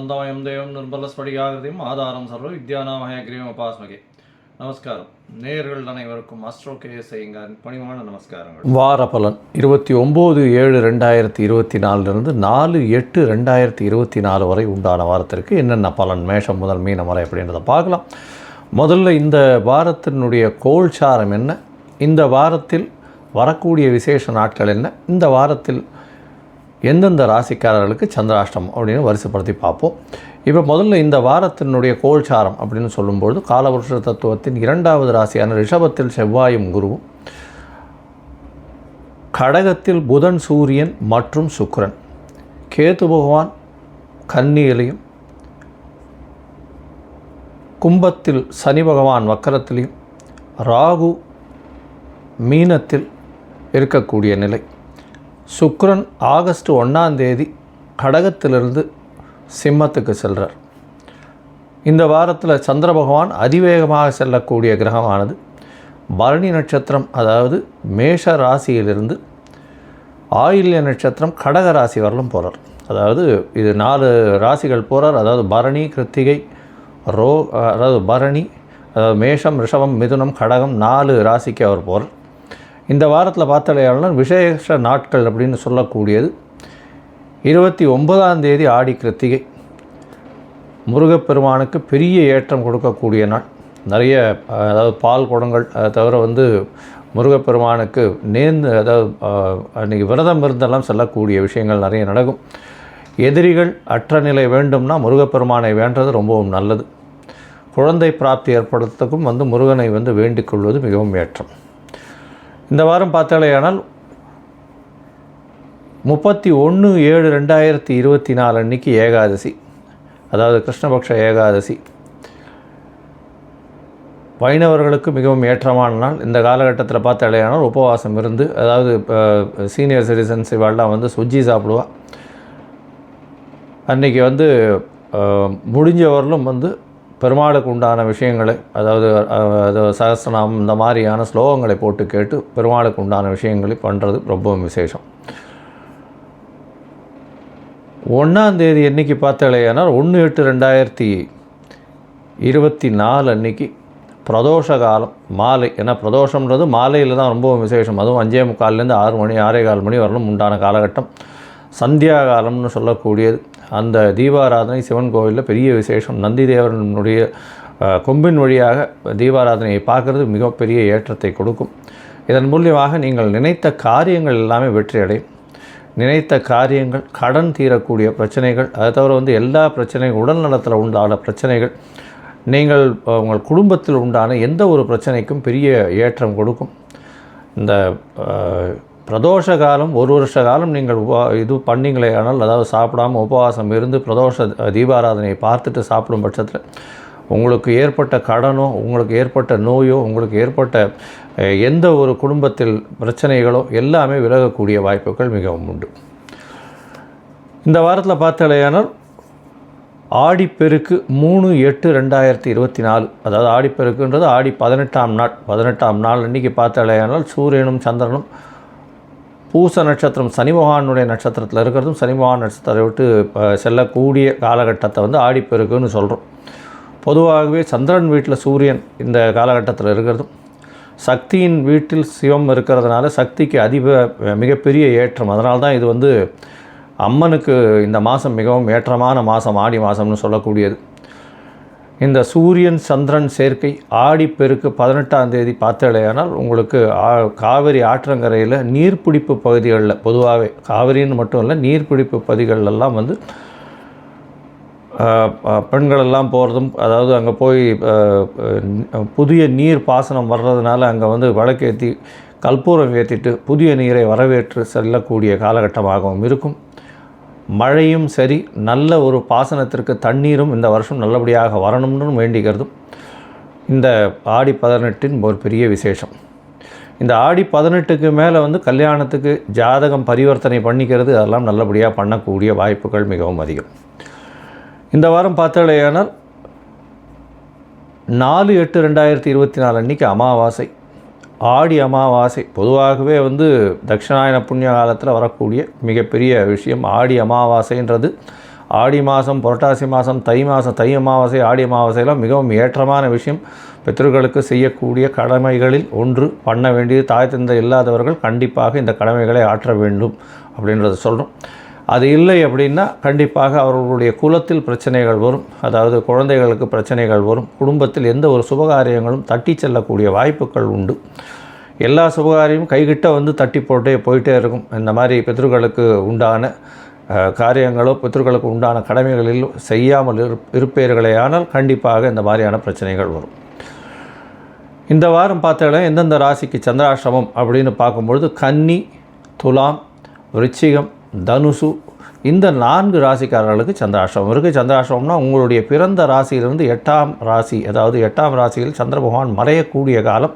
ஞானானந்தமயம் தேவம் நிர்மலஸ்படிகாகிருதியும் ஆதாரம் சர்வ வித்யானாமய கிரீவம் உபாஸ்மகே. நமஸ்காரம். நேயர்கள் அனைவருக்கும் அஸ்ட்ரோ கேஎஸ்ஐயின் பணிவான நமஸ்காரங்கள். வார பலன் 29/7/2024 4/8/2024 வரை உண்டான வாரத்திற்கு என்னென்ன பலன், மேஷம் முதல் மீனம் வரை அப்படின்றத பார்க்கலாம். முதல்ல இந்த வாரத்தினுடைய கோல்சாரம் என்ன, இந்த வாரத்தில் வரக்கூடிய விசேஷ நாட்கள் என்ன, இந்த வாரத்தில் எந்தெந்த ராசிக்காரர்களுக்கு சந்திராஷ்டம் அப்படின்னு வரிசைப்படுத்தி பார்ப்போம். இப்போ முதல்ல இந்த வாரத்தினுடைய கோல்சாரம் அப்படின்னு சொல்லும்பொழுது காலபுருஷ தத்துவத்தின் 2வது ராசியான ரிஷபத்தில் செவ்வாயும் குருவும், கடகத்தில் புதன் சூரியன் மற்றும் சுக்கிரன், கேது பகவான் கன்னியிலையும், கும்பத்தில் சனி பகவான் வக்கரத்திலையும், ராகு மீனத்தில் இருக்கக்கூடிய நிலை. சுக்கிரன் ஆகஸ்ட் 1 கடகத்திலிருந்து சிம்மத்துக்கு செல்கிறார். இந்த வாரத்தில் சந்திர பகவான் அதிவேகமாக செல்லக்கூடிய கிரகமானது பரணி நட்சத்திரம், அதாவது மேஷ ராசியிலிருந்து ஆயில்ய நட்சத்திரம் கடக ராசி வரலும் போகிறார். அதாவது இது 4 ராசிகள் போகிறார். அதாவது பரணி, கிருத்திகை, அதாவது பரணி, அதாவது மேஷம், ரிஷபம், மிதுனம், கடகம் 4 ராசிக்கு அவர் போகிறார். இந்த வாரத்தில் பார்த்தாலேயானால் விசேஷ நாட்கள் அப்படின்னு சொல்லக்கூடியது 29 ஆடி கிருத்திகை, முருகப்பெருமானுக்கு பெரிய ஏற்றம் கொடுக்கக்கூடிய நாள். நிறைய அதாவது பால் குடங்கள், அதை தவிர முருகப்பெருமானுக்கு அதாவது அன்றைக்கி விரதம் இருந்தெல்லாம் செல்லக்கூடிய விஷயங்கள் நிறைய நடக்கும். எதிரிகள் அற்ற நிலை வேண்டும்னா முருகப்பெருமானை வேண்டது ரொம்பவும் நல்லது. குழந்தை பிராப்தி ஏற்படுறதுக்கும் முருகனை வேண்டிக் கொள்வது மிகவும் ஏற்றம். இந்த வாரம் பார்த்தாலேயானால் 31/7/2024 அன்றைக்கி ஏகாதசி, அதாவது கிருஷ்ணபக்ஷ ஏகாதசி. வைணவர்களுக்கு மிகவும் ஏற்றமான நாள். இந்த காலகட்டத்தில் பார்த்தாலேயானால் உபவாசம் இருந்து, அதாவது சீனியர் சிட்டிசன்ஸ் இவாள்லாம் சுஜ்ஜி சாப்பிடுவா. அன்றைக்கி முடிஞ்சவர்களும் பெருமாளுக்கு உண்டான விஷயங்களை, அதாவது சகஸ்ரநாமம் இந்த மாதிரியான ஸ்லோகங்களை போட்டு கேட்டு பெருமாளுக்கு உண்டான விஷயங்களை பண்ணுறது ரொம்பவும் விசேஷம். 1 அன்றைக்கி பார்த்தாலேயானால் 1/8/2024 அன்றைக்கி பிரதோஷ காலம் மாலை. ஏன்னா பிரதோஷம்ன்றது மாலையில் தான் ரொம்பவும் விசேஷம். அதுவும் 5:45 6 மணி 6:15 மணி வரலும் உண்டான காலகட்டம். சந்தியா காலம்னு சொல்லக்கூடியது. அந்த தீபாராதனை சிவன் கோவிலில் பெரிய விசேஷம். நந்தி தேவனுடைய கொம்பின் வழியாக தீபாராதனையை பார்க்குறது மிகப்பெரிய ஏற்றத்தை கொடுக்கும். இதன் மூலியமாக நீங்கள் நினைத்த காரியங்கள் எல்லாமே வெற்றி அடையும். நினைத்த காரியங்கள், கடன் தீரக்கூடிய பிரச்சனைகள், அதை தவிர எல்லா பிரச்சனைகள், உடல் நலத்தில் உண்டான பிரச்சனைகள், நீங்கள் உங்கள் குடும்பத்தில் உண்டான எந்த ஒரு பிரச்சனைக்கும் பெரிய ஏற்றம் கொடுக்கும். இந்த பிரதோஷ காலம் 1 வருஷ காலம் நீங்கள் பண்ணிங்களே ஆனால், அதாவது சாப்பிடாமல் உபவாசம் இருந்து பிரதோஷ தீபாராதனையை பார்த்துட்டு சாப்பிடும் பட்சத்தில் உங்களுக்கு ஏற்பட்ட கடனோ, உங்களுக்கு ஏற்பட்ட நோயோ, உங்களுக்கு ஏற்பட்ட எந்த ஒரு குடும்பத்தில் பிரச்சனைகளோ எல்லாமே விலகக்கூடிய வாய்ப்புகள் மிகவும் உண்டு. இந்த வாரத்தில் பார்த்தாலேயானால் ஆடிப்பெருக்கு 3/8/2024, அதாவது ஆடிப்பெருக்குன்றது ஆடி 18ஆம் நாள் அன்றைக்கி பார்த்தாலேயானால் சூரியனும் சந்திரனும் பூச நட்சத்திரம் சனி பகவானுடைய நட்சத்திரத்தில் இருக்கிறதும், சனி பகவான் நட்சத்திரத்தை விட்டு செல்லக்கூடிய காலகட்டத்தை ஆடிப்பெருக்குன்னு சொல்கிறோம். பொதுவாகவே சந்திரன் வீட்டில் சூரியன் இந்த காலகட்டத்தில் இருக்கிறதும், சக்தியின் வீட்டில் சிவம் இருக்கிறதுனால சக்திக்கு மிகப்பெரிய ஏற்றம். அதனால தான் இது அம்மனுக்கு இந்த மாதம் மிகவும் ஏற்றமான மாதம், ஆடி மாதம்னு சொல்லக்கூடியது. இந்த சூரியன் சந்திரன் சேர்க்கை ஆடிப்பெருக்கு 18 பார்த்தாலேயானால் உங்களுக்கு காவிரி ஆற்றங்கரையில் நீர்பிடிப்பு பகுதிகளில், பொதுவாகவே காவிரின்னு மட்டும் இல்லை, நீர்பிடிப்பு பகுதிகளெல்லாம் பெண்களெல்லாம் போகிறதும், அதாவது அங்கே போய் புதிய நீர் பாசனம் வர்றதுனால அங்கே விளக்கேற்றி கற்பூரம் ஏற்றிட்டு புதிய நீரை வரவேற்று செல்லக்கூடிய காலகட்டமாகவும் இருக்கும். மழையும் சரி, நல்ல ஒரு பாசனத்திற்கு தண்ணீரும் இந்த வருஷம் நல்லபடியாக வரணும்னு வேண்டிக்கிறதும் இந்த ஆடி 18 ஒரு பெரிய விசேஷம். இந்த ஆடி 18க்கு மேலே கல்யாணத்துக்கு ஜாதகம் பரிவர்த்தனை பண்ணிக்கிறது, அதெல்லாம் நல்லபடியாக பண்ணக்கூடிய வாய்ப்புகள் மிகவும் அதிகம். இந்த வாரம் பார்த்தாலேயானால் 4/8/2024 அன்றைக்கி அமாவாசை. ஆடி அமாவாசை பொதுவாகவே தட்சிணாயன புண்ணிய காலத்தில் வரக்கூடிய மிகப்பெரிய விஷயம். ஆடி அமாவாசைன்றது ஆடி மாதம், புரட்டாசி மாதம், தை மாதம், தை அமாவாசை, ஆடி அமாவாசையெல்லாம் மிகவும் ஏற்றமான விஷயம். பித்ருக்களுக்கு செய்யக்கூடிய கடமைகளில் ஒன்று. பண்ண வேண்டியது தாய் தந்தை இல்லாதவர்கள் கண்டிப்பாக இந்த கடமைகளை ஆற்ற வேண்டும் அப்படின்றத சொல்கிறோம். அது இல்லை அப்படின்னா கண்டிப்பாக அவர்களுடைய குலத்தில் பிரச்சனைகள் வரும். அதாவது குழந்தைகளுக்கு பிரச்சனைகள் வரும். குடும்பத்தில் எந்த ஒரு சுபகாரியங்களும் தட்டி செல்லக்கூடிய வாய்ப்புகள் உண்டு. எல்லா சுபகாரியமும் கைகிட்ட வந்து தட்டி போயிட்டே இருக்கும். இந்த மாதிரி பித்ருக்களுக்கு உண்டான காரியங்களோ பித்ருக்களுக்கு உண்டான கடமைகளில் செய்யாமல் இருப்பீர்களேயானால் கண்டிப்பாக இந்த மாதிரியான பிரச்சனைகள் வரும். இந்த வாரம் பார்த்தாலே எந்தெந்த ராசிக்கு சந்திராஷ்டமம் அப்படின்னு பார்க்கும்பொழுது கன்னி, துலாம், விருச்சிகம், தனுசு இந்த 4 ராசிக்காரர்களுக்கு சந்திராஷ்டமம் இருக்குது. சந்திராஷ்டமம்னா உங்களுடைய பிறந்த ராசியிலிருந்து 8ஆம் ராசி, அதாவது 8ஆம் ராசியில் சந்திர பகவான் மறையக்கூடிய காலம்.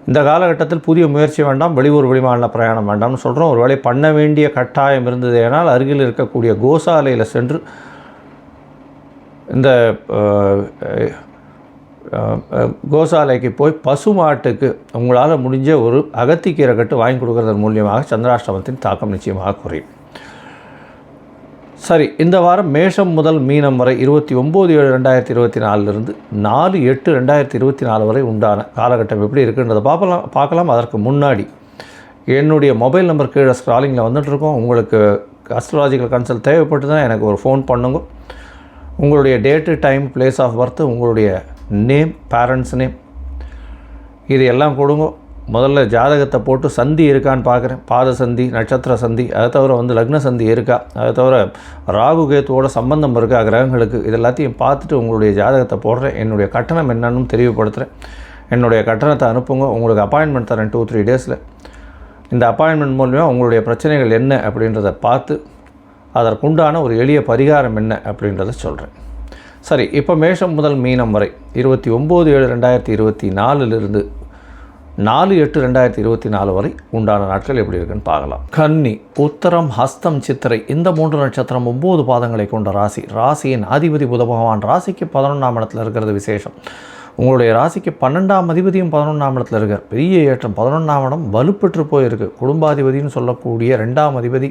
இந்த காலகட்டத்தில் புதிய முயற்சி வேண்டாம், வெளியூர் வெளிமாநில பிரயாணம் வேண்டாம்னு சொல்கிறோம். ஒருவேளை பண்ண வேண்டிய கட்டாயம் இருந்தது ஏனால் அருகில் இருக்கக்கூடிய கோசாலையில் சென்று இந்த கோசாலைக்கு போய் பசுமாட்டுக்கு உங்களால் முடிஞ்ச ஒரு அகத்திக்கீரை கட்டு வாங்கி கொடுக்கறதன் மூலியமாக சந்திராஷ்டமத்தின் தாக்கம் நிச்சயமாக குறையும். சரி, இந்த வாரம் மேஷம் முதல் மீனம் வரை 29/7/2024 4/8/2024 வரை உண்டான காலகட்டம் எப்படி இருக்குன்றதை பார்க்கலாம். அதற்கு முன்னாடி என்னுடைய மொபைல் நம்பர் கீழே ஸ்க்ராலிங்கில் வந்துட்டுருக்கோம். உங்களுக்கு அஸ்ட்ராலஜிக்கல் கன்சல்ட் தேவைப்பட்டு தான் எனக்கு ஒரு ஃபோன் பண்ணுங்க. உங்களுடைய date, time, place of birth, உங்களுடைய நேம், பேரண்ட்ஸ் நேம் இது எல்லாம் கொடுங்க. முதல்ல ஜாதகத்தை போட்டு சந்தி இருக்கான்னு பார்க்குறேன். பாத சந்தி, நட்சத்திர சந்தி, அதை தவிர லக்ன சந்தி இருக்கா, அதை தவிர ராகு கேத்துவோட சம்பந்தம் இருக்கா கிரகங்களுக்கு, இது எல்லாத்தையும் பார்த்துட்டு உங்களுடைய ஜாதகத்தை போடுறேன். என்னுடைய கட்டணம் என்னன்னு தெளிவுபடுத்துகிறேன். என்னுடைய கட்டணத்தை அனுப்புங்க. உங்களுக்கு அப்பாயின்மெண்ட் தரேன் 2-3 டேஸில். இந்த அப்பாயின்மெண்ட் மூலமாக உங்களுடைய பிரச்சனைகள் என்ன அப்படின்றத பார்த்து அதற்குண்டான ஒரு எளிய பரிகாரம் என்ன அப்படின்றத சொல்கிறேன். சரி, இப்போ மேஷம் முதல் மீனம் வரை 29/7/2024 4/8/2024 வரை உண்டான நாட்கள் எப்படி இருக்குன்னு பார்க்கலாம். கன்னி, உத்தரம், ஹஸ்தம், சித்திரை இந்த 3 நட்சத்திரம் 9 பாதங்களை கொண்ட ராசி. ராசியின் அதிபதி புத பகவான் ராசிக்கு 11ஆம் இடத்துல இருக்கிறது விசேஷம். உங்களுடைய ராசிக்கு 12ஆம் அதிபதியும் 11ஆம் இடத்துல இருக்கார். பெரிய ஏற்றம். 11ஆம் இடம் வலுப்பெற்று போயிருக்கு. குடும்பாதிபதினு சொல்லக்கூடிய 2ஆம் அதிபதி,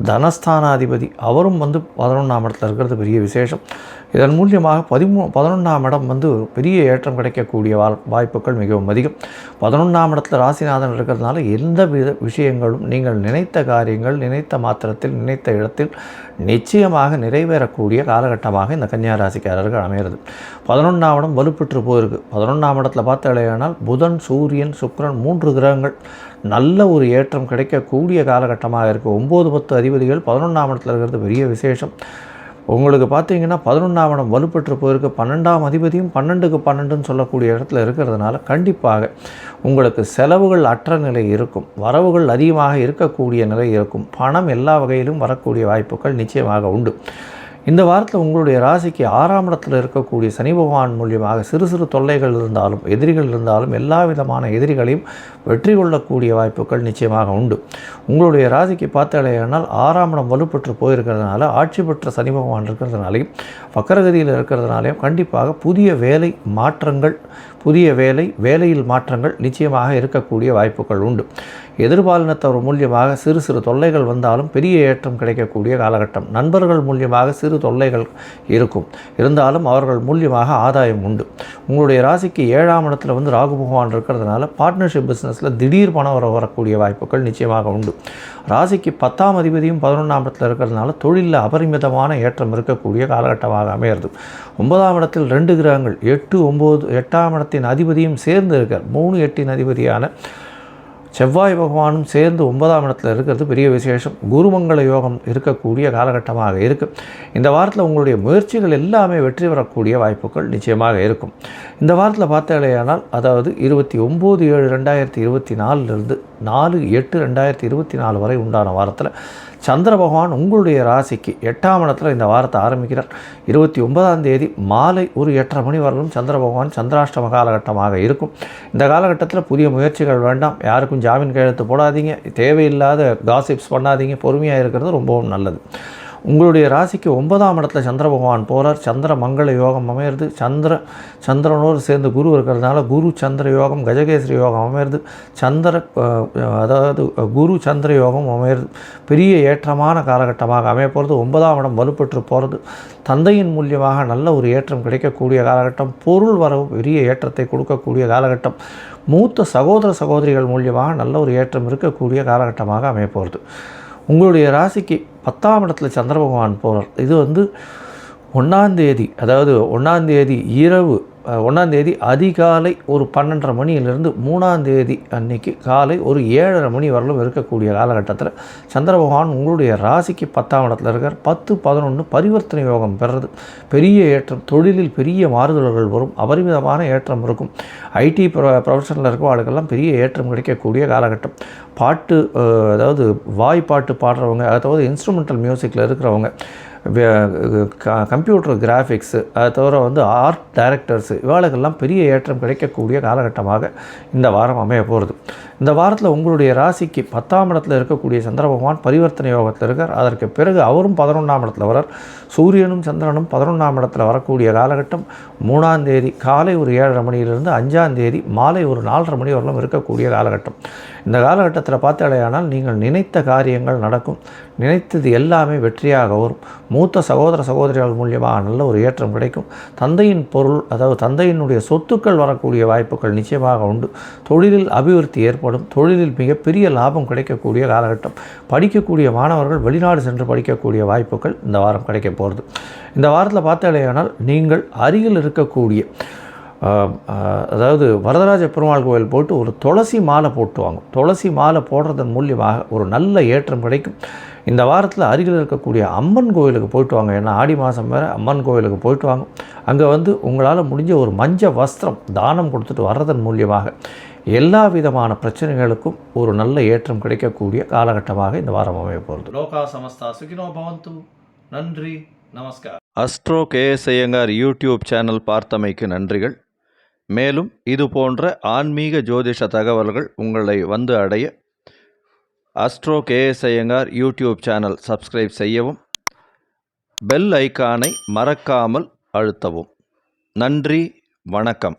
தனஸ்தானாதிபதி அவரும் 11ஆம் இடத்துல இருக்கிறது பெரிய விசேஷம். இதன் மூலியமாக 11ஆம் இடம் பெரிய ஏற்றம் கிடைக்கக்கூடிய வாய்ப்புகள் மிகவும் அதிகம். 11ஆம் இடத்துல ராசிநாதன் இருக்கிறதுனால எந்த விஷயங்களும் நீங்கள் நினைத்த காரியங்கள் நினைத்த மாத்திரத்தில் நினைத்த இடத்தில் நிச்சயமாக நிறைவேறக்கூடிய காலகட்டமாக இந்த கன்னியா ராசிக்காரர்கள் அமைகிறது. 11ஆம் இடம் வலுப்பெற்று போயிருக்கு. 11ஆம் இடத்துல பார்த்தாலேயானால் புதன், சூரியன், சுக்கிரன் 3 கிரகங்கள் நல்ல ஒரு ஏற்றம் கிடைக்கக்கூடிய காலகட்டமாக இருக்குது. 9-10 அதிபதிகள் 11ஆம் இடத்துல இருக்கிறது பெரிய விசேஷம். உங்களுக்கு பார்த்தீங்கன்னா 11ஆம் இடம் வலுப்பெற்று போயிருக்கு. 12ஆம் அதிபதியும் 12க்கு 12ன்னு சொல்லக்கூடிய இடத்துல இருக்கிறதுனால கண்டிப்பாக உங்களுக்கு செலவுகள் அற்ற நிலை இருக்கும், வரவுகள் அதிகமாக இருக்கக்கூடிய நிலை இருக்கும். பணம் எல்லா வகையிலும் வரக்கூடிய வாய்ப்புகள் நிச்சயமாக உண்டு. இந்த வாரத்தில் உங்களுடைய ராசிக்கு 6ஆம் இடத்தில் இருக்கக்கூடிய சனி பகவான் மூலியமாக சிறு சிறு தொல்லைகள் இருந்தாலும் எதிரிகள் இருந்தாலும் எல்லா விதமான எதிரிகளையும் வெற்றி கொள்ளக்கூடிய வாய்ப்புகள் நிச்சயமாக உண்டு. உங்களுடைய ராசிக்கு பார்த்தாலேயானால் 6ஆம் இடம் வலுப்பெற்று போயிருக்கிறதுனால ஆட்சி பெற்ற சனி பகவான் இருக்கிறதுனாலையும் வக்கரகதியில் இருக்கிறதுனாலையும் கண்டிப்பாக புதிய வேலை மாற்றங்கள், புதிய வேலையில் மாற்றங்கள் நிச்சயமாக இருக்கக்கூடிய வாய்ப்புகள் உண்டு. எதிர்பாலினத்தவர் மூலியமாக சிறு சிறு தொல்லைகள் வந்தாலும் பெரிய ஏற்றம் கிடைக்கக்கூடிய காலகட்டம். நண்பர்கள் மூலியமாக சிறு தொல்லைகள் இருக்கும், இருந்தாலும் அவர்கள் மூலியமாக ஆதாயம் உண்டு. உங்களுடைய ராசிக்கு 7ஆம் இடத்துல ராகு பகவான் இருக்கிறதுனால பார்ட்னர்ஷிப் பிஸ்னஸில் திடீர் பணம் வரக்கூடிய வாய்ப்புகள் நிச்சயமாக உண்டு. ராசிக்கு 10ஆம் அதிபதியும் 11ஆம் இடத்துல இருக்கிறதுனால தொழிலில் அபரிமிதமான ஏற்றம் இருக்கக்கூடிய காலகட்டமாக அமைகிறது. 9ஆம் இடத்தில் 2 கிரகங்கள் 8, 9, 8ஆம் இடத்தின் அதிபதியும் சேர்ந்து இருக்கார். 3, 8இன் அதிபதியான செவ்வாய் பகவானும் சேர்ந்து 9ஆம் இடத்துல இருக்கிறது பெரிய விசேஷம். குருமங்கள யோகம் இருக்கக்கூடிய காலகட்டமாக இருக்குது. இந்த வாரத்தில் உங்களுடைய முயற்சிகள் எல்லாமே வெற்றி பெறக்கூடிய வாய்ப்புகள் நிச்சயமாக இருக்கும். இந்த வாரத்தில் பார்த்தாலேயானால் அதாவது 29/7/2024 4/8/2024 வரை உண்டான வாரத்தில் சந்திர பகவான் உங்களுடைய ராசிக்கு 8ஆம் இடத்துல இந்த வாரத்தை ஆரம்பிக்கிறார். 29ஆம் தேதி மாலை ஒரு 8:30 மணி வரலும் சந்திர பகவான் சந்திராஷ்டம காலகட்டமாக இருக்கும். இந்த காலகட்டத்தில் புதிய முயற்சிகள் வேண்டாம், யாருக்கும் ஜாமீன் கையெழுத்து போடாதீங்க, தேவையில்லாத காசிப்ஸ் பண்ணாதீங்க, பொறுமையாக இருக்கிறது ரொம்பவும் நல்லது. உங்களுடைய ராசிக்கு 9ஆம் இடத்துல சந்திர பகவான் போகிறார். சந்திர மங்கள யோகம் அமையிறது. சந்திரனோடு சேர்ந்து குரு இருக்கிறதுனால குரு சந்திர யோகம், கஜகேசரி யோகம் அமையிறது. அதாவது குரு சந்திர யோகம் அமையிறது. பெரிய ஏற்றமான காலகட்டமாக அமைய போகிறது. 9ஆம் இடம் வலுப்பெற்று போகிறது. தந்தையின் மூலியமாக நல்ல ஒரு ஏற்றம் கிடைக்கக்கூடிய காலகட்டம். பொருள் வரவு பெரிய ஏற்றத்தை கொடுக்கக்கூடிய காலகட்டம். மூத்த சகோதர சகோதரிகள் மூலியமாக நல்ல ஒரு ஏற்றம் இருக்கக்கூடிய காலகட்டமாக அமைய போகிறது. உங்களுடைய ராசிக்கு 10ஆம் இடத்துல சந்திர பகவான் போகிறார். இது 1ஆம் தேதி, அதாவது 1ஆம் தேதி இரவு, 1ஆம் தேதி அதிகாலை ஒரு 12:30 மணியிலிருந்து 3ஆம் தேதி அன்னைக்கு காலை ஒரு 7:30 மணி வரலும் இருக்கக்கூடிய காலகட்டத்தில் சந்திர பகவான் உங்களுடைய ராசிக்கு 10ஆம் இடத்துல இருக்கார். 10-11 பரிவர்த்தனை யோகம் பெறுறது. பெரிய ஏற்றம், தொழிலில் பெரிய மாறுதல்கள் வரும். அபரிமிதமான ஏற்றம் இருக்கும். ஐடி ப்ரொஃபஷனில் இருக்கவர்களுக்கெல்லாம் பெரிய ஏற்றம் கிடைக்கக்கூடிய காலகட்டம். பாட்டு, அதாவது வாய்ப்பாட்டு பாடுறவங்க, அதாவது இன்ஸ்ட்ருமெண்டல் மியூசிக்கில் இருக்கிறவங்க, கம்ப்யூட்டர் கிராஃபிக்ஸு, அதை தவிர ஆர்ட் டைரக்டர்ஸு, இவாளுக்கெல்லாம் பெரிய ஏற்றம் கிடைக்கக்கூடிய காலகட்டமாக இந்த வாரம் அமைய போகிறது. இந்த வாரத்தில் உங்களுடைய ராசிக்கு 10ஆம் இடத்துல இருக்கக்கூடிய சந்திர பகவான் பரிவர்த்தனை யோகத்தில் இருக்கார். அதற்கு பிறகு அவரும் 11ஆம் இடத்துல வரார். சூரியனும் சந்திரனும் 11ஆம் இடத்துல வரக்கூடிய காலகட்டம் 3ஆம் தேதி காலை ஒரு 7:30 மணியிலிருந்து 5ஆம் தேதி மாலை ஒரு 4:30 மணி வரலும் இருக்கக்கூடிய காலகட்டம். இந்த காலகட்டத்தில் பார்த்தாலேயானால் நீங்கள் நினைத்த காரியங்கள் நடக்கும். நினைத்தது எல்லாமே வெற்றியாக வரும். மூத்த சகோதர சகோதரிகள் மூலியமாக நல்ல ஒரு ஏற்றம் கிடைக்கும். தந்தையின் பொருள், அதாவது தந்தையினுடைய சொத்துக்கள் வரக்கூடிய வாய்ப்புகள் நிச்சயமாக உண்டு. தொழிலில் அபிவிருத்தி ஏற்படும். தொழிலில் மிகப்பெரிய லாபம் கிடைக்கக்கூடிய காலகட்டம். படிக்கக்கூடிய மாணவர்கள் வெளிநாடு சென்று படிக்கக்கூடிய வாய்ப்புகள் இந்த வாரம் கிடைக்க போகிறது. இந்த வாரத்தில் பார்த்தாலேயானால் நீங்கள் அருகில் இருக்கக்கூடிய, அதாவது வரதராஜ பெருமாள் கோயில் போட்டு ஒரு துளசி மாலை போட்டு வாங்க. துளசி மாலை போடுறதன் மூலியமாக ஒரு நல்ல ஏற்றம் கிடைக்கும். இந்த வாரத்தில் அருகில் இருக்கக்கூடிய அம்மன் கோயிலுக்கு போயிட்டு வாங்க. ஏன்னா ஆடி மாதம் வேறு, அம்மன் கோயிலுக்கு போயிட்டு வாங்க. அங்கே உங்களால் முடிஞ்ச ஒரு மஞ்சள் வஸ்திரம் தானம் கொடுத்துட்டு வர்றதன் மூலியமாக எல்லா விதமான பிரச்சனைகளுக்கும் ஒரு நல்ல ஏற்றம் கிடைக்கக்கூடிய காலகட்டமாக இந்த வாரம் அமைய போகிறது. லோகா சமஸ்தா சுகினோ பவந்து. நன்றி, நமஸ்கார். Astro KS Iyengar YouTube channel பார்த்தமைக்கு நன்றிகள். மேலும் இது போன்ற ஆன்மீக ஜோதிஷ தகவல்கள் உங்களை வந்து அடைய astro KS Iyengar YouTube channel subscribe செய்யவும், பெல் ஐக்கானை மறக்காமல் அழுத்தவும். நன்றி, வணக்கம்.